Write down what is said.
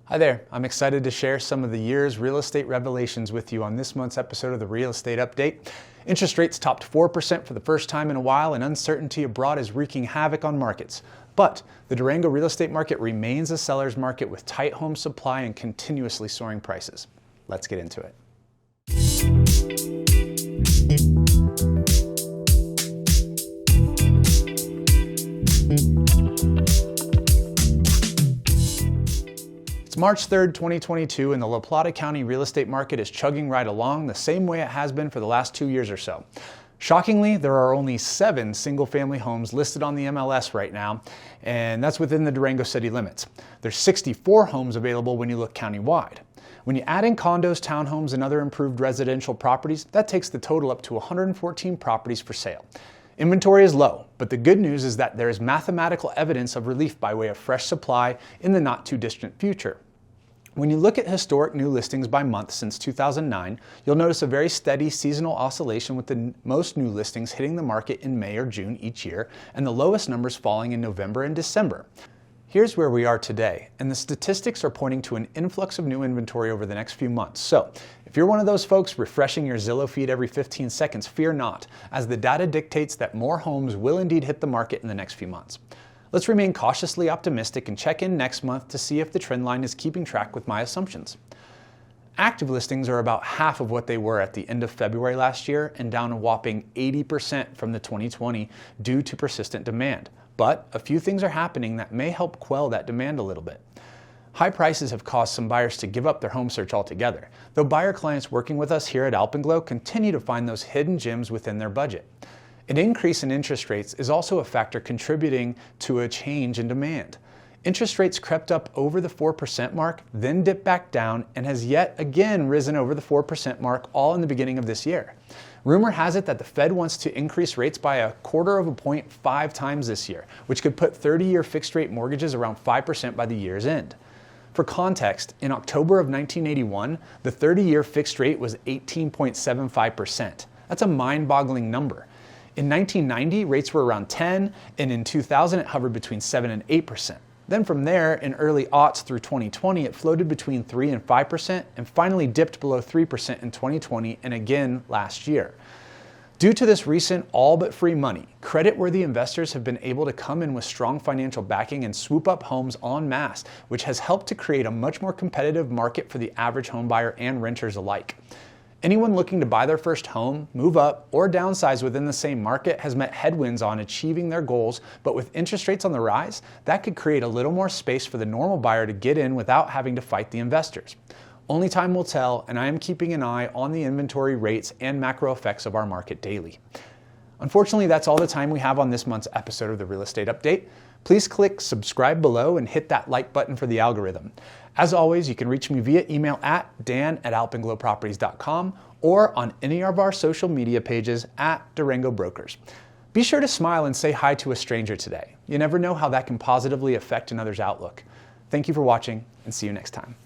Hi there, I'm excited to share some of the year's real estate revelations with you on this month's episode of the Real Estate Update. Interest rates topped 4% for the first time in a while, and uncertainty abroad is wreaking havoc on markets. But the Durango real estate market remains a seller's market with tight home supply and continuously soaring prices. Let's get into it. It's March 3rd, 2022, and the Plata County real estate market is chugging right along the same way it has been for the last 2 years or so. Shockingly, there are only 7 single-family homes listed on the MLS right now, and that's within the Durango city limits. There's 64 homes available when you look countywide. When you add in condos, townhomes, and other improved residential properties, that takes the total up to 114 properties for sale. Inventory is low, but the good news is that there is mathematical evidence of relief by way of fresh supply in the not-too-distant future. When you look at historic new listings by month since 2009, you'll notice a very steady seasonal oscillation with the most new listings hitting the market in May or June each year, and the lowest numbers falling in November and December. Here's where we are today, and the statistics are pointing to an influx of new inventory over the next few months. So, if you're one of those folks refreshing your Zillow feed every 15 seconds, fear not, as the data dictates that more homes will indeed hit the market in the next few months. Let's remain cautiously optimistic and check in next month to see if the trend line is keeping track with my assumptions. Active listings are about half of what they were at the end of February last year and down a whopping 80% from the 2020 due to persistent demand. But a few things are happening that may help quell that demand a little bit. High prices have caused some buyers to give up their home search altogether, though buyer clients working with us here at Alpenglow continue to find those hidden gems within their budget. An increase in interest rates is also a factor contributing to a change in demand. Interest rates crept up over the 4% mark, then dipped back down, and has yet again risen over the 4% mark, all in the beginning of this year. Rumor has it that the Fed wants to increase rates by 1/4 of a point 5 times this year, which could put 30-year fixed-rate mortgages around 5% by the year's end. For context, in October of 1981, the 30-year fixed rate was 18.75%. That's a mind-boggling number. In 1990, rates were around 10, and in 2000 it hovered between 7 and 8%. Then from there, in early aughts through 2020, it floated between 3 and 5%, and finally dipped below 3% in 2020 and again last year. Due to this recent all but free money, credit-worthy investors have been able to come in with strong financial backing and swoop up homes en masse, which has helped to create a much more competitive market for the average home buyer and renters alike. Anyone looking to buy their first home, move up, or downsize within the same market has met headwinds on achieving their goals, but with interest rates on the rise, that could create a little more space for the normal buyer to get in without having to fight the investors. Only time will tell, and I am keeping an eye on the inventory rates and macro effects of our market daily. Unfortunately, that's all the time we have on this month's episode of the Real Estate Update. Please click subscribe below and hit that like button for the algorithm. As always, you can reach me via email at dan@alpenglowproperties.com or on any of our social media pages at Durango Brokers. Be sure to smile and say hi to a stranger today. You never know how that can positively affect another's outlook. Thank you for watching, and see you next time.